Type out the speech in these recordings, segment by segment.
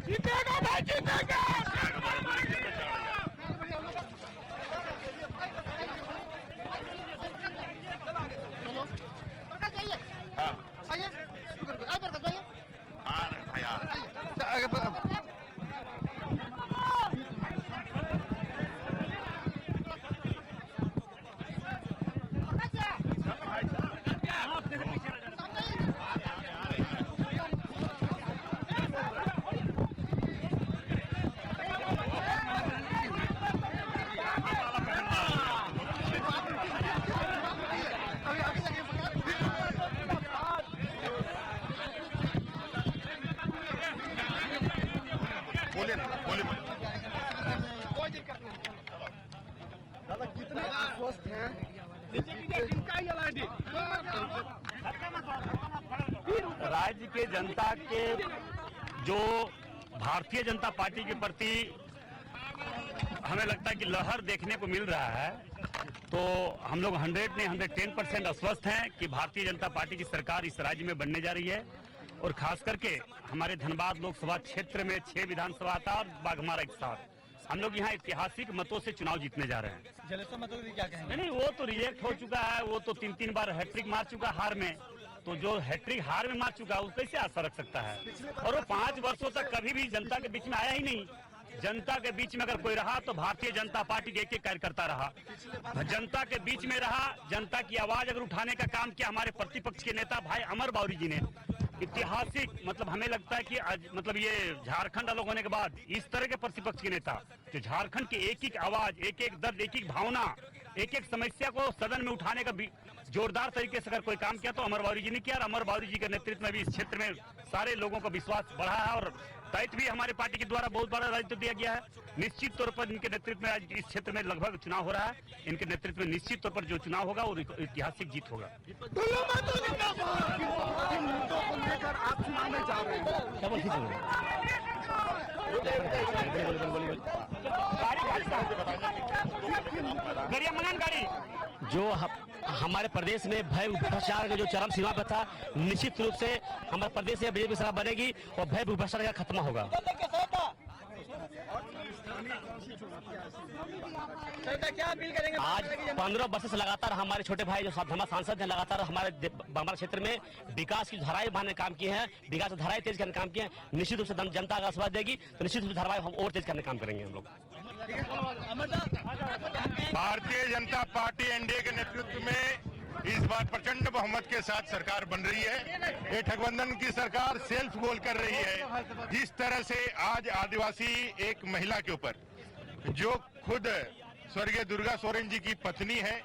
जीतेगा भाई, जीतेगा। दादा कितने आश्वस्त हैं? राज्य के जनता के जो भारतीय जनता पार्टी के प्रति हमें लगता है कि लहर देखने को मिल रहा है, तो हम लोग 110% आश्वस्त हैं कि भारतीय जनता पार्टी की सरकार इस राज्य में बनने जा रही है। और खास करके हमारे धनबाद लोकसभा क्षेत्र में 6 विधानसभा आता और बाघमारा एक साथ हम लोग यहाँ ऐतिहासिक मतों से चुनाव जीतने जा रहे हैं। जलसा मतों की क्या कहेंगे? नहीं, वो तो रिजेक्ट हो चुका है, वो तो 3 बार हैट्रिक मार चुका हार में, तो जो हैट्रिक हार में मार चुका है उस कैसे आशा रख सकता है? और वो 5 वर्षों तक कभी भी जनता के बीच में आया ही नहीं। जनता के बीच में अगर कोई रहा तो भारतीय जनता पार्टी के एक कार्यकर्ता रहा, जनता के बीच में रहा, जनता की आवाज अगर उठाने का काम किया हमारे प्रतिपक्ष के नेता भाई अमर बावरी जी ने। ऐतिहासिक मतलब हमें लगता है कि आज मतलब ये झारखंड अलग होने के बाद इस तरह के प्रतिपक्ष के नेता जो झारखंड की एक एक आवाज, एक एक दर्द, एक एक भावना, एक एक समस्या को सदन में उठाने का जोरदार तरीके से अगर कोई काम किया तो अमर बावरी जी ने किया। और अमर बावरी जी के नेतृत्व में भी इस क्षेत्र में सारे लोगों का विश्वास बढ़ा है और दायित्व भी हमारे पार्टी के द्वारा बहुत बड़ा दायित्व दिया गया है। निश्चित तौर पर इनके नेतृत्व में आज इस क्षेत्र में लगभग चुनाव हो रहा है। इनके नेतृत्व में निश्चित तौर पर जो चुनाव होगा वो ऐतिहासिक जीत होगा। आप चुनाव में जा रहे हैं, जो हमारे प्रदेश में भय भ्रष्टाचार का जो चरम सीमा पर था, निश्चित रूप से हमारे प्रदेश में बीजेपी सरकार बनेगी और भय भ्रष्टाचार का खत्म होगा। क्या अपील करेंगे? आज 15 वर्ष से लगातार हमारे छोटे भाई जो हमारे सांसद हैं लगातार हमारे क्षेत्र में विकास की धाराएं बढ़ाने काम किए हैं, विकास की धाराएं तेज करने काम किए हैं। निश्चित रूप से जनता का आशीर्वाद देगी तो निश्चित रूप से धाराएं हम और तेज करने काम करेंगे हम लोग। भारतीय जनता पार्टी एनडीए के नेतृत्व में इस बार प्रचंड बहुमत के साथ सरकार बन रही है। ये ठगबंधन की सरकार सेल्फ गोल कर रही है। जिस तरह से आज आदिवासी एक महिला के ऊपर जो खुद स्वर्गीय दुर्गा सोरेन जी की पत्नी है,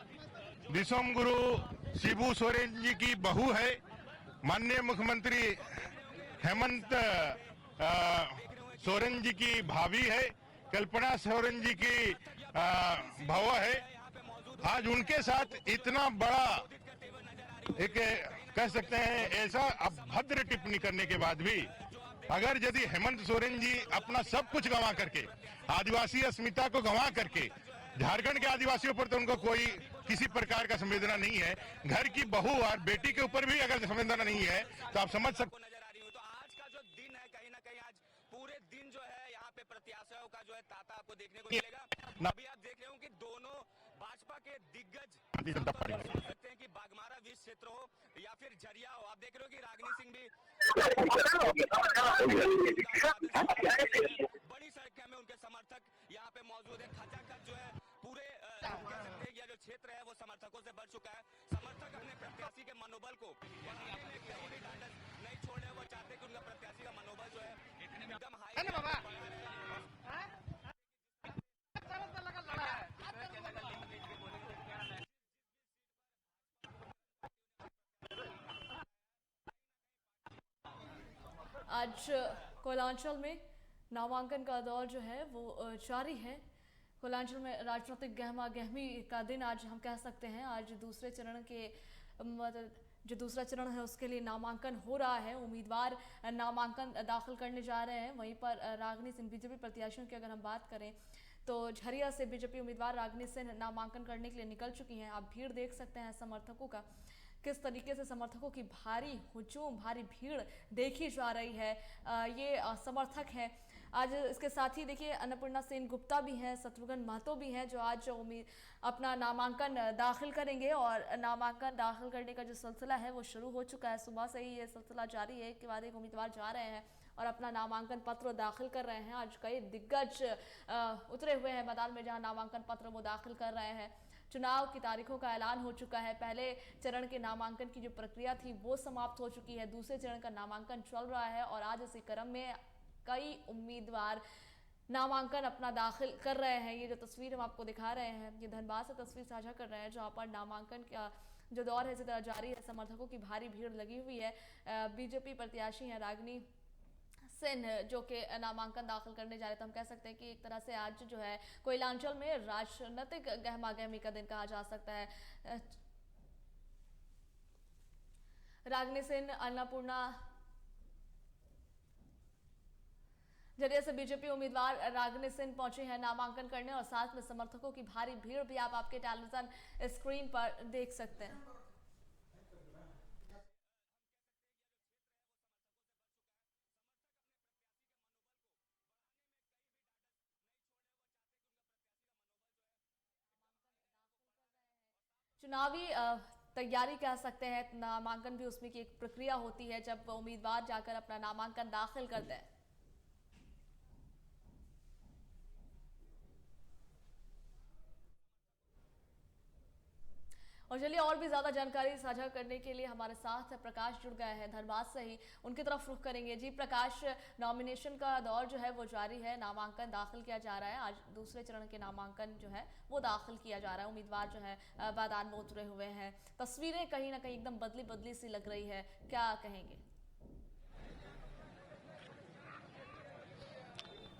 दिसोम गुरु शिबू सोरेन जी की बहू है, माननीय मुख्यमंत्री हेमंत सोरेन जी की भाभी है, कल्पना सोरेन जी की भवा है। आज उनके साथ इतना बड़ा एक कह सकते हैं ऐसा अभद्र टिप्पणी करने के बाद भी अगर यदि हेमंत सोरेन जी अपना सब कुछ गंवा करके, आदिवासी अस्मिता को गंवा करके, झारखंड के आदिवासियों पर तो उनको कोई किसी प्रकार का संवेदना नहीं है, घर की बहू और बेटी के ऊपर भी अगर संवेदना नहीं है तो आप समझ सकते। नजर आ रही हूँ तो आज का जो दिन है कहीं ना कहीं आज पूरे दिन जो है यहाँ पे प्रत्याशियों का जो है तांता आपको देखने को मिलेगा। अभी आप देख रहे हो कि दोनों भाजपा के दिग्गज सकते हैं कि बाघमारा विस क्षेत्र हो या फिर झरिया हो, आप देख रहे हो कि रागिनी सिंह भी बड़ी संख्या में उनके समर्थन आज कोयलांचल में नामांकन का दौर जो है वो जारी है। कोयलांचल में राजनीतिक गहमा गहमी का दिन आज हम कह सकते हैं। आज दूसरे चरण के जो दूसरा चरण है उसके लिए नामांकन हो रहा है। उम्मीदवार नामांकन दाखिल करने जा रहे हैं। वहीं पर रागिनी सिंह बीजेपी प्रत्याशियों की अगर हम बात करें तो झरिया से बीजेपी उम्मीदवार रागिनी सिंह नामांकन करने के लिए निकल चुकी हैं। आप भीड़ देख सकते हैं समर्थकों का, किस तरीके से समर्थकों की भारी हुजूम, भारी भीड़ देखी जा रही है। ये समर्थक हैं। आज इसके साथ ही देखिए अन्नपूर्णा सेन गुप्ता भी हैं, शत्रुघ्न महतो भी हैं जो आज अपना नामांकन दाखिल करेंगे। और नामांकन दाखिल करने का जो सिलसिला है वो शुरू हो चुका है। सुबह से ही ये सिलसिला जारी है। एक के बाद एक उम्मीदवार जा रहे हैं और अपना नामांकन पत्र दाखिल कर रहे हैं। आज कई दिग्गज उतरे हुए हैं मैदान में जहां नामांकन पत्र वो दाखिल कर रहे हैं। चुनाव की तारीखों का ऐलान हो चुका है। पहले चरण के नामांकन की जो प्रक्रिया थी वो समाप्त हो चुकी है। दूसरे चरण का नामांकन चल रहा है और आज इसी क्रम में कई उम्मीदवार नामांकन अपना दाखिल कर रहे हैं। ये जो तस्वीर हम आपको दिखा रहे हैं, ये धनबाद से तस्वीर साझा कर रहे हैं जहाँ पर नामांकन का जो दौर है इसी तरह जारी है। समर्थकों की भारी भीड़ लगी हुई है। बीजेपी प्रत्याशी हैं रागिनी सिंह जो कि नामांकन दाखिल करने जा रहे थे। हम कह सकते हैं कि एक तरह से आज जो है कोयलांचल में राजनीतिक गहमा गहमी का दिन कहा जा सकता है। रागिनी सिंह अन्नपूर्णा जरिए से बीजेपी उम्मीदवार रागिनी सिंह पहुंचे हैं नामांकन करने और साथ में समर्थकों की भारी भीड़ भी आप आपके टेलीविजन स्क्रीन पर देख सकते हैं। चुनावी तैयारी कह सकते हैं। नामांकन भी उसमें की एक प्रक्रिया होती है जब उम्मीदवार जाकर अपना नामांकन दाखिल करते हैं। और चलिए और भी ज्यादा जानकारी साझा करने के लिए हमारे साथ प्रकाश जुड़ गए हैं धनबाद से ही। उनकी तरफ रुख करेंगे। जी प्रकाश, नॉमिनेशन का दौर जो है वो जारी है। नामांकन दाखिल किया जा रहा है। आज दूसरे चरण के नामांकन जो है वो दाखिल किया जा रहा है। उम्मीदवार जो है मैदान में उतरे हुए हैं। तस्वीरें कहीं ना कहीं एकदम बदली बदली सी लग रही है, क्या कहेंगे?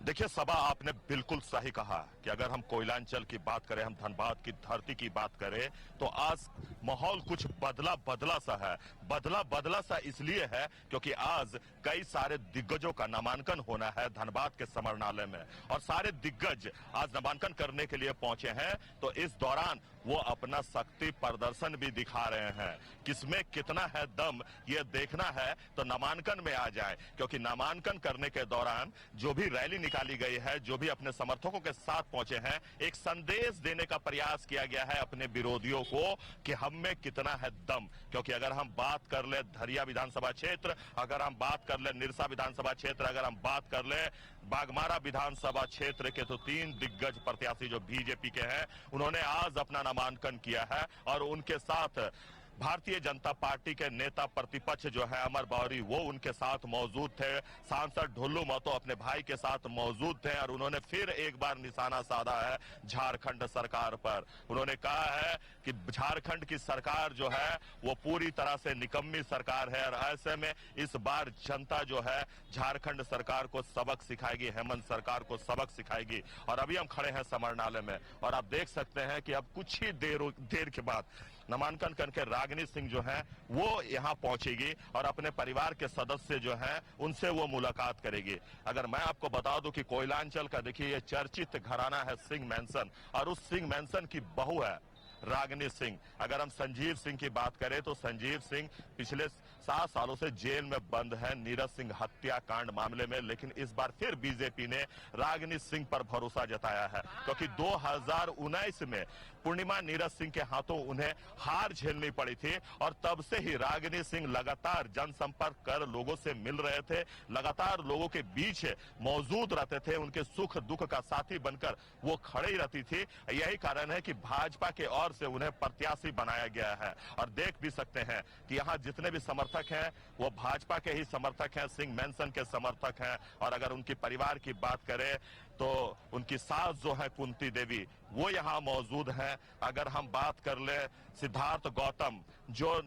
देखिए सबा, आपने बिल्कुल सही कहा कि अगर हम कोयलांचल की बात करें, हम धनबाद की धरती की बात करें तो आज माहौल कुछ बदला सा है। बदला सा इसलिए है क्योंकि आज कई सारे दिग्गजों का नामांकन होना है धनबाद के समरणालय में और सारे दिग्गज आज नामांकन करने के लिए पहुंचे हैं। तो इस दौरान वो अपना शक्ति प्रदर्शन भी दिखा रहे हैं। किसमें कितना है दम ये देखना है तो नामांकन में आ जाए, क्योंकि नामांकन करने के दौरान जो भी रैली निकाली गई है, जो भी अपने समर्थकों के साथ पहुंचे हैं, एक संदेश देने का प्रयास किया गया है अपने विरोधियों को कि हम में कितना है दम। क्योंकि अगर हम बात कर ले झरिया विधानसभा क्षेत्र, अगर हम बात कर ले निरसा विधानसभा क्षेत्र, अगर हम बात कर ले बागमारा विधानसभा क्षेत्र के, तो 3 दिग्गज प्रत्याशी जो बीजेपी के हैं उन्होंने आज अपना नामांकन किया है। और उनके साथ भारतीय जनता पार्टी के नेता प्रतिपक्ष जो है अमर बावरी, वो उनके साथ मौजूद थे। सांसद ढुल्लू महतो अपने भाई के साथ मौजूद थे और उन्होंने फिर एक बार निशाना साधा है झारखंड सरकार पर। उन्होंने कहा है कि झारखंड की सरकार जो है वो पूरी तरह से निकम्मी सरकार है और ऐसे में इस बार जनता जो है झारखंड सरकार को सबक सिखाएगी, हेमंत सरकार को सबक सिखाएगी। और अभी हम खड़े हैं समरणालय में और आप देख सकते हैं कि अब कुछ ही देर के बाद नामांकन करके रागिनी सिंह जो है वो यहाँ पहुंचेगी और अपने परिवार के सदस्य जो हैं उनसे वो मुलाकात करेगी। अगर मैं आपको बता दूं कि कोयलांचल का देखिए ये चर्चित घराना है सिंह मैंसन और उस सिंह मैंसन की बहू है रागिनी सिंह। अगर हम संजीव सिंह की बात करें तो संजीव सिंह पिछले 7 सालों से जेल में बंद है नीरज सिंह हत्याकांड मामले में, लेकिन इस बार फिर बीजेपी ने रागिनी सिंह पर भरोसा जताया है क्योंकि 2019 में पूर्णिमा नीरज सिंह के हाथों उन्हें हार झेलनी पड़ी थी और तब से ही रागिनी सिंह लगातार जनसंपर्क कर लोगों से मिल रहे थे, लगातार लोगों के बीच मौजूद रहते थे, उनके सुख दुख का साथी बनकर वो खड़ी रहती थी। यही कारण है कि भाजपा के ओर से उन्हें प्रत्याशी बनाया गया है। और देख भी सकते हैं कि यहाँ जितने भी समर्थक हैं वो भाजपा के ही समर्थक हैं, सिंह मैंसन के समर्थक हैं। और अगर उनके परिवार की बात करें तो उनकी सास जो है कुंती देवी वो यहाँ मौजूद हैं। अगर हम बात कर ले सिद्धार्थ गौतम जो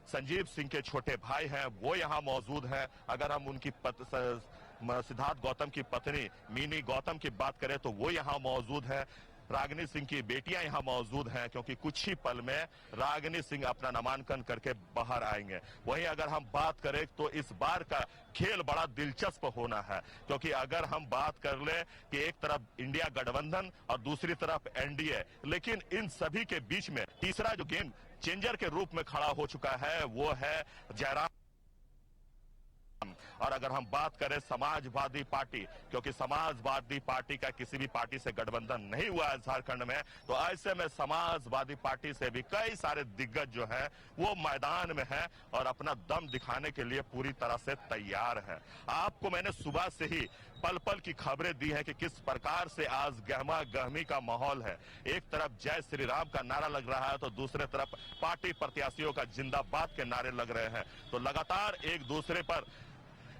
संजीव सिंह के छोटे भाई हैं वो यहाँ मौजूद हैं। अगर हम उनकी सिद्धार्थ गौतम की पत्नी मीनी गौतम की बात करें तो वो यहाँ मौजूद है। रागिनी सिंह की बेटियां यहाँ मौजूद हैं क्योंकि कुछ ही पल में रागिनी सिंह अपना नामांकन करके बाहर आएंगे। वहीं अगर हम बात करें तो इस बार का खेल बड़ा दिलचस्प होना है, क्योंकि अगर हम बात कर ले कि एक तरफ इंडिया गठबंधन और दूसरी तरफ एनडीए, लेकिन इन सभी के बीच में तीसरा जो गेम चेंजर के रूप में खड़ा हो चुका है वो है जयराम। और अगर हम बात करें समाजवादी पार्टी, क्योंकि समाजवादी पार्टी का किसी भी पार्टी से गठबंधन नहीं हुआ है झारखंड में, तो ऐसे में समाजवादी पार्टी से भी कई सारे दिग्गज जो हैं वो मैदान में हैं और अपना दम दिखाने के लिए पूरी तरह से तैयार है। आपको मैंने सुबह से ही पल पल की खबरें दी हैं कि किस प्रकार से आज गहमा गहमी का माहौल है। एक तरफ जय श्री राम का नारा लग रहा है तो दूसरे तरफ पार्टी प्रत्याशियों का जिंदाबाद के नारे लग रहे हैं। तो लगातार एक दूसरे पर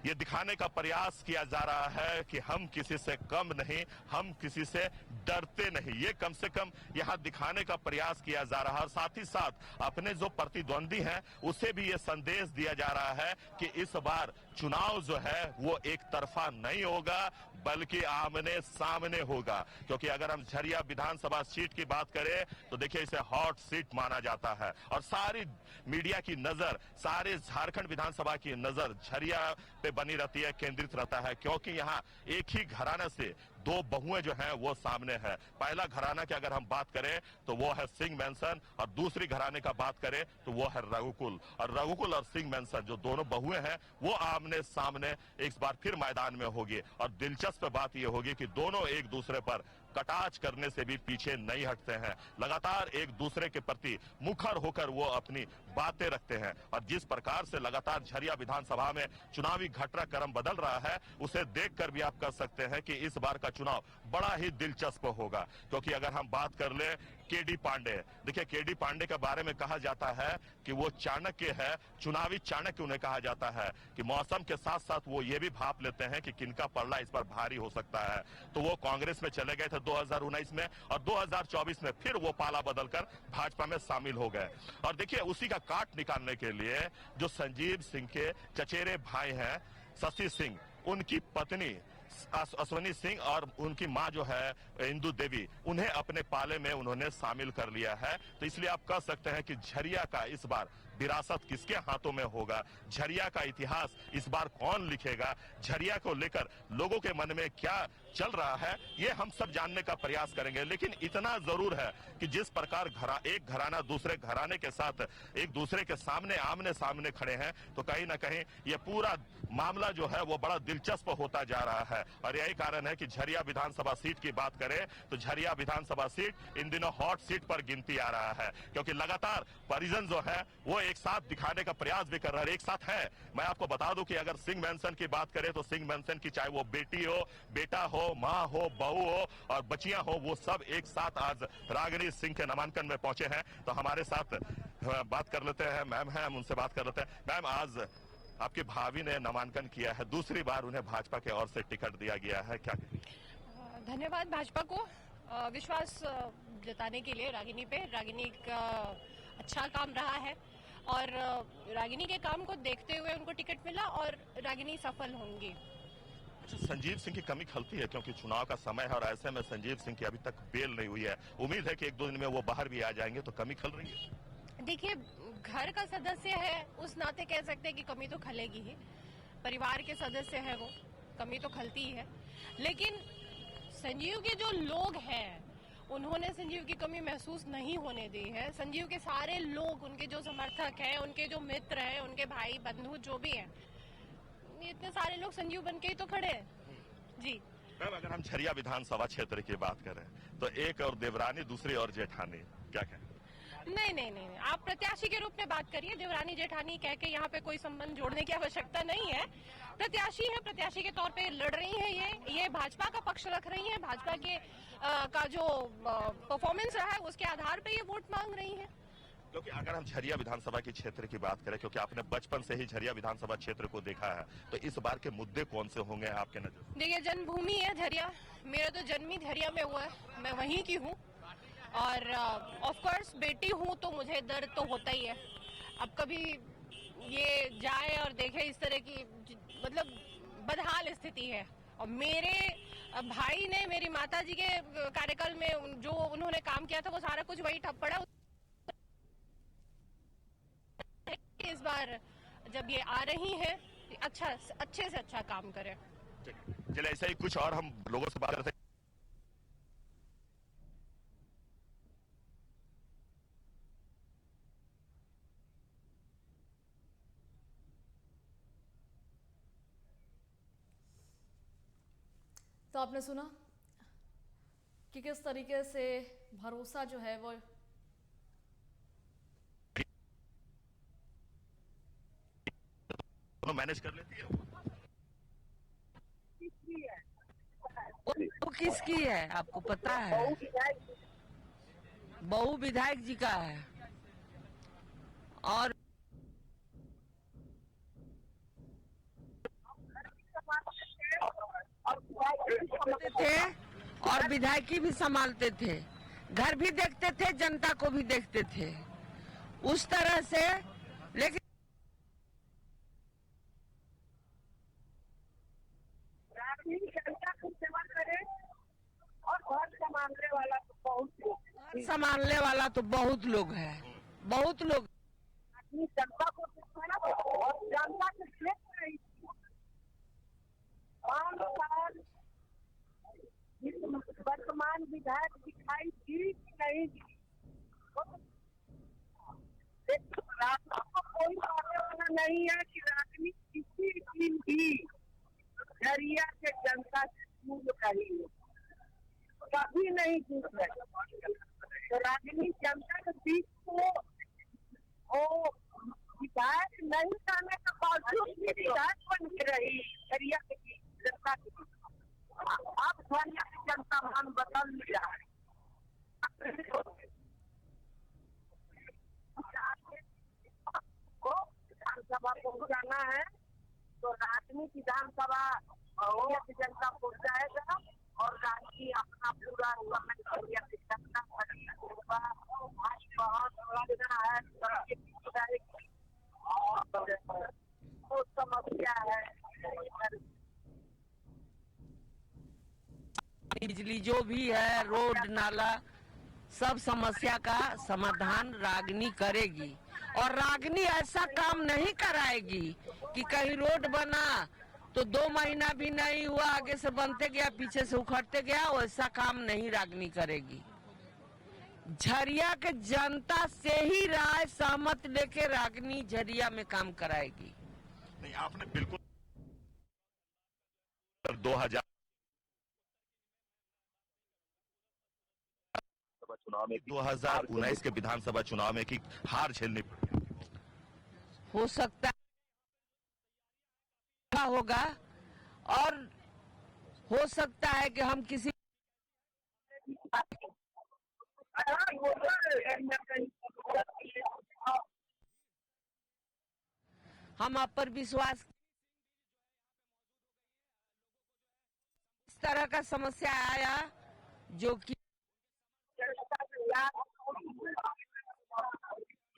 ये दिखाने का प्रयास किया जा रहा है कि हम किसी से कम नहीं, हम किसी से डरते नहीं, ये कम से कम यहाँ दिखाने का प्रयास किया जा रहा है। और साथ ही साथ अपने जो प्रतिद्वंदी हैं उसे भी ये संदेश दिया जा रहा है कि इस बार चुनाव जो है वो एक तरफा नहीं होगा बल्कि आमने सामने होगा। क्योंकि अगर हम झरिया विधानसभा सीट की बात करें तो देखिए इसे हॉट सीट माना जाता है और सारी मीडिया की नजर, सारे झारखंड विधानसभा की नजर झरिया पे बनी रहती है, केंद्रित रहता है, क्योंकि यहाँ एक ही घराना से दो बहुएं जो हैं वो सामने है। पहला घराना की अगर हम बात करें तो वो है सिंह मैंसन और दूसरी घराने का बात करें तो वो है रघुकुल। और रघुकुल और सिंह मैंसन जो दोनों बहुएं हैं वो आमने सामने इस बार फिर मैदान में होगी। और दिलचस्प बात ये होगी कि दोनों एक दूसरे पर कटाच करने से भी पीछे नहीं हटते हैं, लगातार एक दूसरे के प्रति मुखर होकर वो अपनी बातें रखते हैं। और जिस प्रकार से लगातार झरिया विधानसभा में चुनावी घटनाक्रम बदल रहा है उसे देखकर भी आप कह सकते हैं कि इस बार का चुनाव बड़ा ही दिलचस्प होगा। क्योंकि अगर हम बात कर ले केडी पांडे, देखिए केडी पांडे के बारे में कहा जाता है कि वो चाणक्य है, चुनावी चाणक्य उन्हें कहा जाता है कि मौसम के साथ साथ वो ये भी भाप लेते हैं कि किनका पलड़ा इस पर भारी हो सकता है। तो वो कांग्रेस में चले गए थे 2019 में और 2024 में फिर वो पाला बदलकर भाजपा में शामिल हो गए। और देखिए उसी का काट निकालने के लिए जो संजीव सिंह के चचेरे भाई हैं शशि सिंह, उनकी पत्नी अश्वनी सिंह और उनकी मां जो है इंदु देवी, उन्हें अपने पाले में उन्होंने शामिल कर लिया है। तो इसलिए आप कह सकते हैं कि झरिया का इस बार विरासत किसके हाथों में होगा, झरिया का इतिहास इस बार कौन लिखेगा, झरिया को लेकर लोगों के मन में क्या चल रहा है ये हम सब जानने का प्रयास करेंगे। लेकिन इतना जरूर है कि जिस प्रकार एक घराना दूसरे घराने के साथ एक दूसरे के सामने आमने सामने खड़े हैं तो कहीं ना कहीं ये पूरा मामला जो है वो बड़ा दिलचस्प होता जा रहा है। और यही कारण है कि झरिया विधानसभा सीट की बात करें तो झरिया विधानसभा सीट इन दिनों हॉट सीट पर गिनती आ रहा है, क्योंकि लगातार परिजन जो है वो एक साथ दिखाने का प्रयास भी कर रहा है, एक साथ है। मैं आपको बता दूं कि अगर सिंह मैंसन की बात करें तो सिंह मैंसन की चाहे वो बेटी हो, बेटा हो, माँ हो, बहू हो और बच्चियां हो, वो सब एक साथ आज रागिनी सिंह के नामांकन में पहुंचे हैं। तो हमारे साथ बात कर लेते हैं, मैम है, हम उनसे बात कर लेते हैं। मैम, आज आपकी भाभी ने नामांकन किया है, दूसरी बार उन्हें भाजपा के ओर से टिकट दिया गया है, क्या? धन्यवाद भाजपा को विश्वास जताने के लिए रागिनी पे। रागिनी का अच्छा काम रहा है और रागिनी के काम को देखते हुए उनको टिकट मिला और रागिनी सफल होंगी। संजीव सिंह की कमी खलती है क्योंकि चुनाव का समय है और ऐसे में संजीव सिंह की अभी तक बेल नहीं हुई है, उम्मीद है कि एक दो दिन में वो बाहर भी आ जाएंगे, तो कमी खल रही है? देखिए, घर का सदस्य है उस नाते कह सकते हैं कि कमी तो खलेगी ही, परिवार के सदस्य है वो, कमी तो खलती ही है। लेकिन संजीव के जो लोग हैं उन्होंने संजीव की कमी महसूस नहीं होने दी है। संजीव के सारे लोग, उनके जो समर्थक हैं, उनके जो मित्र हैं, उनके भाई बंधु जो भी हैं, इतने सारे लोग संजीव बन के ही तो खड़े हैं जी। मैम, अगर हम झरिया विधानसभा क्षेत्र की बात करें तो एक और देवरानी, दूसरी और जेठानी, क्या कहें? नहीं, आप प्रत्याशी के रूप में बात करिए। देवरानी जेठानी कह के यहाँ पे कोई संबंध जोड़ने की आवश्यकता नहीं है। प्रत्याशी है, प्रत्याशी के तौर पे लड़ रही है, ये भाजपा का पक्ष रख रही है, भाजपा के का जो परफॉर्मेंस रहा है उसके आधार पे ये वोट मांग रही है। क्योंकि अगर हम झरिया विधानसभा के क्षेत्र की बात करें, क्योंकि आपने बचपन से ही झरिया विधानसभा क्षेत्र को देखा है, तो इस बार के मुद्दे कौन से होंगे आपके नजर? देखिए, जन्मभूमि है झरिया, मेरा तो जन्म ही झरिया में हुआ है, मैं वहीं की हूँ और ऑफ कोर्स बेटी हूँ तो मुझे दर्द तो होता ही है। अब कभी ये जाए और देखे इस तरह की मतलब बदहाल स्थिति है। और मेरे भाई ने मेरी माताजी के कार्यकाल में जो उन्होंने काम किया था वो सारा कुछ वही ठप पड़ा। इस बार जब ये आ रही है अच्छे से अच्छा काम करें। चले ऐसा ही कुछ और हम लोगों से बात करते हैं। तो आपने सुना कि किस तरीके से भरोसा जो है वो मैनेज कर लेती है। वो किसकी है आपको पता है? बहू विधायक जी का है। और थे और विधायकी भी संभालते थे, घर भी देखते थे, जनता को भी देखते थे उस तरह से। लेकिन जनता को सेवा करे और घर संभालने वाला तो संभालने वाला तो बहुत लोग है, बहुत लोग। जनता को और जनता के क्षेत्र रही 5 साल वर्तमान विधायक दिखाई दी कि नहीं दी। राजनीति को कोई मानने वाला नहीं है कि राजनीति किसी दिन भी झरिया के जनता से दूर रही है, कभी नहीं दूर रही। तो राजनीति जनता के बीच को वो विधायक नहीं जाने के बावजूद भी विधायक बन के रही झरिया के जनता के बीच। अब झरिया की जनता मन बदल लिया है। विधानसभा पहुंचाना है तो राजनीति विधानसभा जनता पहुंचाएगा और राजनीति अपना पूरा समस्या है। बिजली जो भी है, रोड नाला, सब समस्या का समाधान रागनी करेगी। और रागनी ऐसा काम नहीं कराएगी कि कहीं रोड बना तो 2 महीना भी नहीं हुआ, आगे से बनते गया, पीछे से उखड़ते गया, वैसा काम नहीं रागनी करेगी। झरिया के जनता से ही राय सहमत लेके रागनी झरिया में काम कराएगी। नहीं, आपने बिल्कुल 2019 के विधानसभा चुनाव में की हार झेलनी पड़ी। हो सकता होगा और हो सकता है कि हम किसी हम आप पर विश्वास, इस तरह का समस्या आया जो कि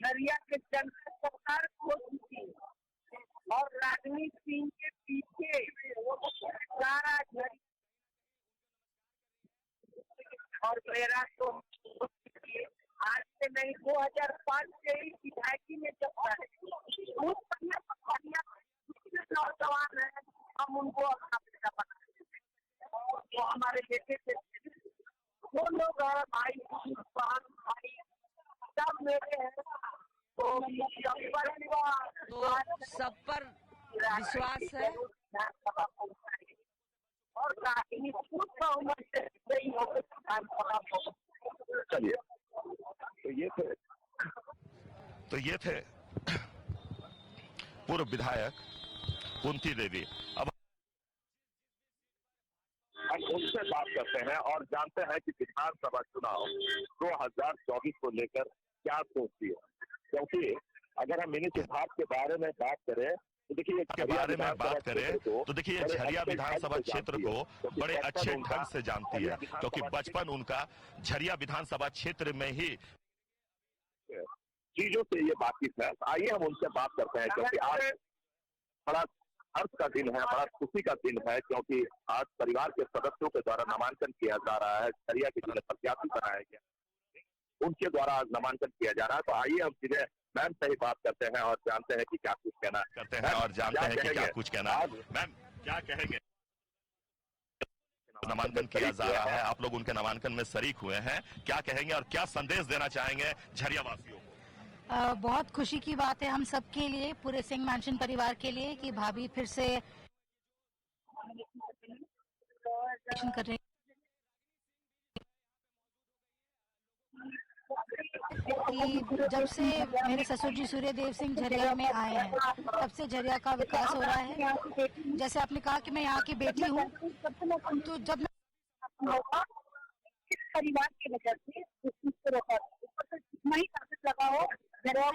झरिया के जनता सरकार खो चुकी है और राजनीति सिंह के पीछे सारा झरिया और मेरा तो आज से नहीं 2005 से ही विधायकी में जब नौजवान है हम उनको अपना बेटा बनाए, वो हमारे बेटे से वो लोग है भाई भाई सब मेरे हैं। तो सब पर विश्वास है और चलिए, तो ये थे पूर्व विधायक कुंती देवी। अब हम उनसे बात करते हैं और जानते हैं कि विधानसभा चुनाव 2024 को लेकर क्या सोचती है, क्योंकि अगर हम मिनी चुनाव के बारे में बात करें तो देखिए तो देखिए झरिया विधानसभा क्षेत्र को बड़े अच्छे ढंग से जानती है, क्योंकि बचपन उनका झरिया विधानसभा क्षेत्र में ही चीजों से ये वाकिफ है। आइए हम उनसे बात करते हैं, क्योंकि आज बड़ा हर्ष का दिन है, बड़ा खुशी का दिन है, क्योंकि आज परिवार के सदस्यों के द्वारा नामांकन किया जा रहा है। झरिया के जिन्हें प्रत्याशी बनाया गया उनके द्वारा आज नामांकन किया जा रहा है। तो आइए हम सीधे मैम से ही बात करते हैं और जानते हैं कि क्या कुछ कहना करते हैं और जानते हैं कि क्या कुछ कहना है। मैम क्या कहेंगे? नामांकन किया जा रहा है, आप लोग उनके नामांकन में शरीक हुए हैं, क्या कहेंगे और क्या संदेश देना चाहेंगे झरिया वासियों को? बहुत खुशी की बात है हम सबके लिए, पूरे सिंह मैंशन परिवार के लिए, कि भाभी फिर से कर रहे कि जब से मेरे ससुर जी सूर्यदेव सिंह झरिया में आए हैं तब से झरिया का विकास हो रहा है। जैसे आपने कहा कि मैं यहाँ की बेटी हूँ, तो जब परिवार की वजह से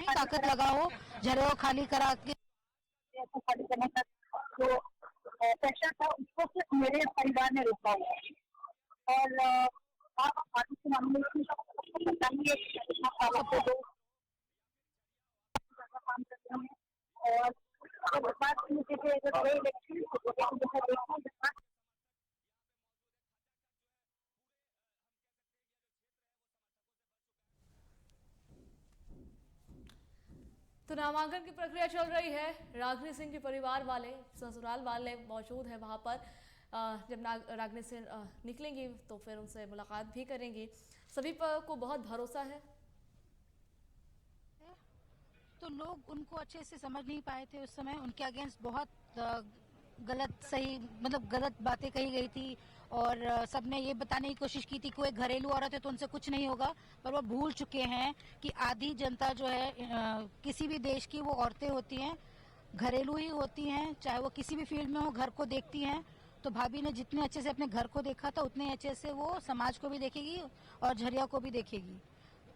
ताकत लगाओ झरिया खाली करा के खाली करने का जो प्रेशर था उसको सिर्फ मेरे परिवार ने रोका हुआ है। और आप पार्टी के नॉमिनेशन बताइए काम करते हैं। और बात मुझे अगर इलेक्शन तो नामांकन की प्रक्रिया चल रही है। रागिनी सिंह के परिवार वाले, ससुराल वाले मौजूद है वहां पर। जब रागिनी सिंह निकलेंगी तो फिर उनसे मुलाकात भी करेंगी। सभी को बहुत भरोसा है। तो लोग उनको अच्छे से समझ नहीं पाए थे उस समय, उनके अगेंस्ट बहुत गलत सही मतलब गलत बातें कही गई थी और सबने ये बताने की कोशिश की थी कि वो एक घरेलू औरत है तो उनसे कुछ नहीं होगा। पर वो भूल चुके हैं कि आधी जनता जो है किसी भी देश की वो औरतें होती हैं, घरेलू ही होती हैं, चाहे वो किसी भी फील्ड में हो, घर को देखती हैं। तो भाभी ने जितने अच्छे से अपने घर को देखा था उतने अच्छे से वो समाज को भी देखेगी और झरिया को भी देखेगी।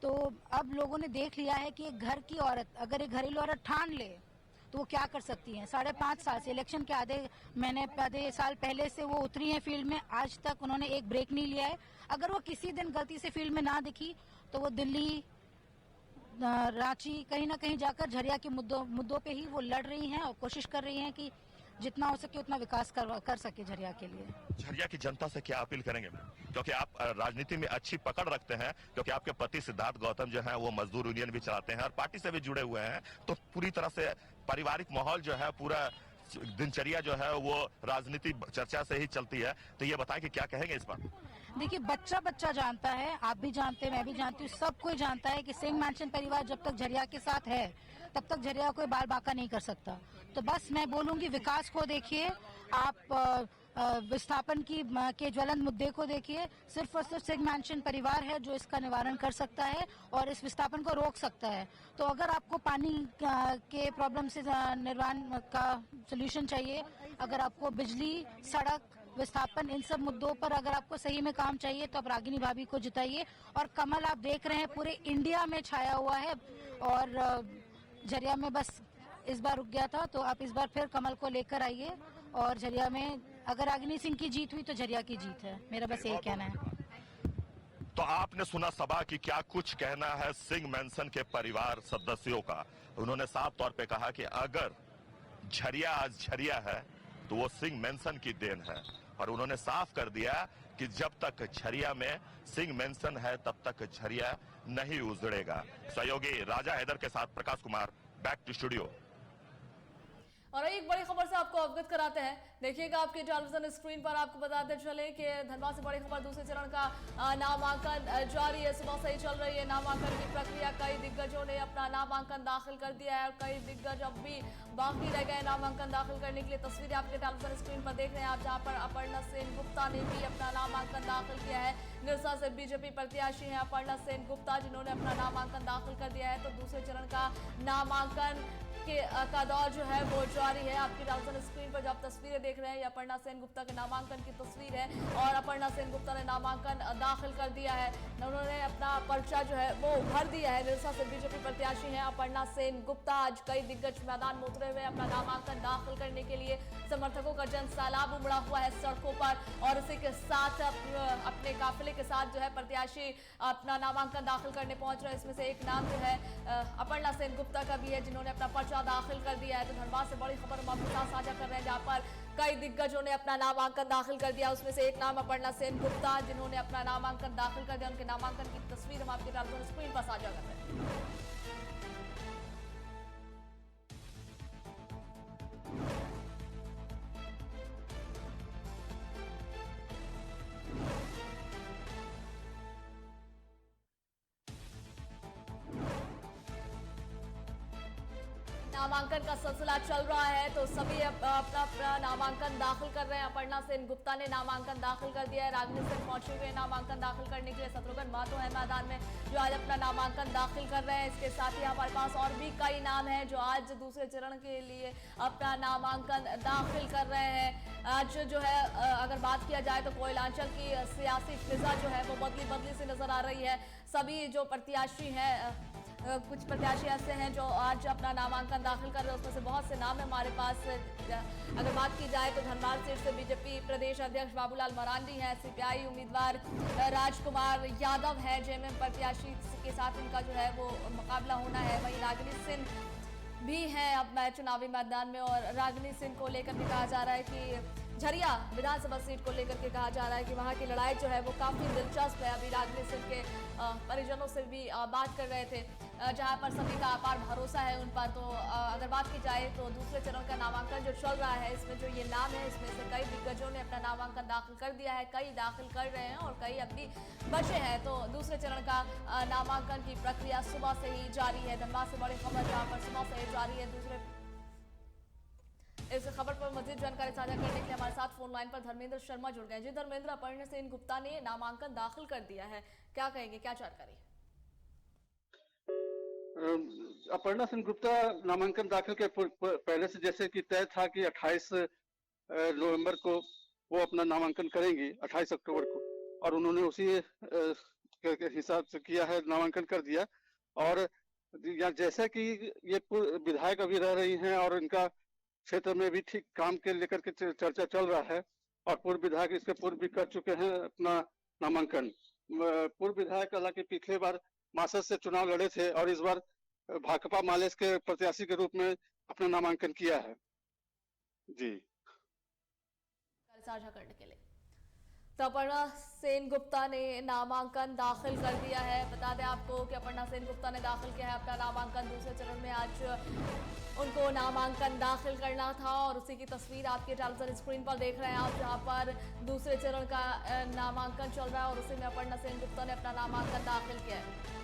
तो अब लोगों ने देख लिया है कि एक घर की औरत अगर एक घरेलू औरत ठान ले तो वो क्या कर सकती हैं। 5.5 साल से इलेक्शन के आधे साल पहले से वो उतरी हैं फील्ड में, आज तक उन्होंने एक ब्रेक नहीं लिया है। अगर वो किसी दिन गलती से फील्ड में ना दिखी तो वो दिल्ली, रांची, कहीं ना कहीं जाकर झरिया के मुद्दों पे ही वो लड़ रही हैं और कोशिश कर रही हैं कि जितना हो सके उतना विकास कर सके झरिया के लिए। झरिया की जनता से क्या अपील करेंगे? क्योंकि आप राजनीति में अच्छी पकड़ रखते हैं, क्योंकि आपके पति सिद्धार्थ गौतम जो है वो मजदूर यूनियन भी चलाते हैं और पार्टी से भी जुड़े हुए हैं, तो पूरी तरह से पारिवारिक माहौल जो है, पूरा दिनचर्या जो है वो राजनीति चर्चा से ही चलती है। तो ये बताएं कि क्या कहेंगे इस बात? देखिए, बच्चा जानता है, आप भी जानते हैं, मैं भी जानती हूँ, सब कोई जानता है कि सिंह मैंशन परिवार जब तक झरिया के साथ है तब तक झरिया कोई बाल बाका नहीं कर सकता। तो बस मैं बोलूंगी विकास को देखिए, आप विस्थापन के ज्वलन मुद्दे को देखिए। सिर्फ और सिर्फ सिंह मैंशन परिवार है जो इसका निवारण कर सकता है और इस विस्थापन को रोक सकता है। तो अगर आपको पानी के प्रॉब्लम से निर्वाण का सोल्यूशन चाहिए, अगर आपको बिजली, सड़क, विस्थापन, इन सब मुद्दों पर अगर आपको सही में काम चाहिए तो आप रागिनी भाभी को जिताइए। और कमल आप देख रहे हैं पूरे इंडिया में छाया हुआ है और झरिया में बस इस बार रुक गया था, तो आप इस बार फिर कमल को लेकर आइए और झरिया में अगर रागिनी सिंह की जीत हुई तो झरिया की जीत है। मेरा बस यही कहना है। तो आपने सुना सभा की क्या कुछ कहना है सिंह मैंशन के परिवार सदस्यों का। उन्होंने साफ तौर पे कहा कि अगर झरिया आज झरिया है तो वो सिंह मैंशन की देन है, और उन्होंने साफ कर दिया कि जब तक झरिया में सिंह मैंशन है तब तक झरिया नहीं उजड़ेगा। सहयोगी राजा हैदर के साथ Prakash Kumar, back to studio. और एक बड़ी खबर से आपको अवगत कराते हैं। देखिएगा आपके टेलीविजन स्क्रीन पर, आपको बताते चले कि धनबाद से बड़ी खबर, दूसरे चरण का नामांकन जारी है। सुबह से ही चल रही है नामांकन की प्रक्रिया। कई दिग्गजों ने अपना नामांकन दाखिल कर दिया है और कई दिग्गज अब भी बाकी रह गए नामांकन दाखिल करने के लिए। तस्वीरें आपके टेलीविजन स्क्रीन पर देख रहे हैं आप, जहां पर अपर्णा सेन गुप्ता ने भी अपना नामांकन दाखिल किया है। निरसा से बीजेपी प्रत्याशी हैं अपर्णा सेन गुप्ता, जिन्होंने अपना नामांकन दाखिल कर दिया है। तो दूसरे चरण का नामांकन का दौर जो है वो जारी है। आपकी टेलीविजन स्क्रीन पर जो आप तस्वीरें देख रहे हैं, ये अपर्णा सेन गुप्ता के नामांकन की तस्वीर है और अपर्णा सेन गुप्ता ने नामांकन दाखिल कर दिया है। उन्होंने अपना पर्चा जो है वो भर दिया है। निरसा से बीजेपी प्रत्याशी हैं अपर्णा सेन गुप्ता। आज कई दिग्गज मैदान में उतरे हुए अपना नामांकन दाखिल करने के लिए। समर्थकों का जन सैलाब उमड़ा हुआ है सड़कों पर और इसी के साथ अपने काफिले के साथ जो है प्रत्याशी अपना नामांकन दाखिल करने पहुंच रहे हैं। इसमें से एक नाम जो है अपर्णा सेन गुप्ता का भी है, जिन्होंने अपना पर्चा दाखिल कर दिया है। तो धनबाद से बड़ी खबर हम आपके साथ साझा कर रहे हैं, जहां पर कई दिग्गजों ने अपना नामांकन दाखिल कर दिया। उसमें से एक नाम अपर्णा सेन गुप्ता, जिन्होंने अपना नामांकन दाखिल कर दिया। उनके नामांकन की तस्वीर हम आपके टेलीविजन स्क्रीन पर साझा कर रहे हैं। नामांकन का सिलसिला चल रहा है, तो सभी अपना अपना नामांकन दाखिल कर रहे हैं। अपर्णा सेन गुप्ता ने नामांकन दाखिल कर दिया है। रागिनी सिंह पहुंचे हुए नामांकन दाखिल करने के लिए। शत्रुघ्न महतो है मैदान में, जो आज अपना नामांकन दाखिल कर रहे हैं। इसके साथ ही हमारे पास और भी कई नाम हैं जो आज दूसरे चरण के लिए अपना नामांकन दाखिल कर रहे हैं। आज जो है अगर बात किया जाए तो कोयलांचल की सियासी फिजा जो है वो बदली बदली से नजर आ रही है। सभी जो प्रत्याशी हैं, कुछ प्रत्याशी ऐसे हैं जो आज अपना नामांकन दाखिल कर रहे हैं, उसमें से बहुत से नाम है हमारे पास। अगर बात की जाए तो धनबाद सीट से बीजेपी प्रदेश अध्यक्ष बाबूलाल मरांडी हैं, सीपीआई उम्मीदवार राजकुमार यादव है, जेएमएम प्रत्याशी के साथ इनका जो है वो मुकाबला होना है। वहीं रागिनी सिंह भी हैं अब चुनावी मैदान में, और रागिनी सिंह को लेकर के कहा जा रहा है कि झरिया विधानसभा सीट को लेकर के कहा जा रहा है कि वहां की लड़ाई जो है वो काफी दिलचस्प है। अभी रागिनी सिंह के परिजनों से भी बात कर रहे थे, जहां पर सभी का अपार भरोसा है उन पर। तो अगर बात की जाए तो दूसरे चरण का नामांकन जो चल रहा है, इसमें जो ये नाम है, इसमें से कई दिग्गजों ने अपना नामांकन दाखिल कर दिया है, कई दाखिल कर रहे हैं और कई अभी बचे हैं। तो दूसरे चरण का नामांकन की प्रक्रिया सुबह से ही जारी है। धनबाद से बड़ी खबर जहाँ पर सुबह से ही जारी है। दूसरे इस खबर पर मजीद जानकारी साझा करने के लिए हमारे साथ फोन लाइन पर धर्मेंद्र शर्मा जुड़ गए। जी धर्मेंद्र, अपर्णा सेन गुप्ता ने नामांकन दाखिल कर दिया है, क्या कहेंगे, क्या जानकारी? अपर्णा सेन गुप्ता नामांकन दाखिल के पहले से जैसे कि तय था कि 28 नवंबर को वो अपना नामांकन करेंगी, 28 अक्टूबर को, और उन्होंने उसी के हिसाब से किया है, नामांकन कर दिया। और जैसा कि ये विधायक अभी रह रही हैं और इनका क्षेत्र में भी ठीक काम के लेकर के चर्चा चल रहा है, और पूर्व विधायक इसके पूर्व भी कर चुके हैं अपना नामांकन। पूर्व विधायक हालांकि पिछले बार मासद से चुनाव लड़े थे और इस बार भाकपा मालेस के प्रत्याशी के रूप में अपना नामांकन किया है। जी साझा करने के लिए तो अपर्णा सेन गुप्ता ने नामांकन दाखिल कर दिया है। बता दें आपको कि अपर्णा सेन गुप्ता ने दाखिल किया है अपना नामांकन। दूसरे चरण में आज उनको नामांकन दाखिल करना था, और उसी की तस्वीर आपके टेलीविजन स्क्रीन पर देख रहे हैं आप, जहां पर दूसरे चरण का नामांकन चल रहा है और उसी में अपर्णा सेन गुप्ता ने अपना नामांकन दाखिल किया है।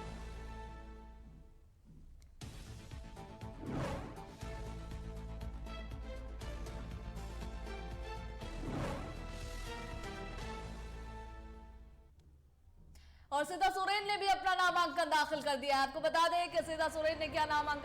और सिद्धा सोरेन ने भी अपना नामांकन दाखिल कर दिया है। आपको बता दें कि सिद्धा सोरेन ने क्या नामांकन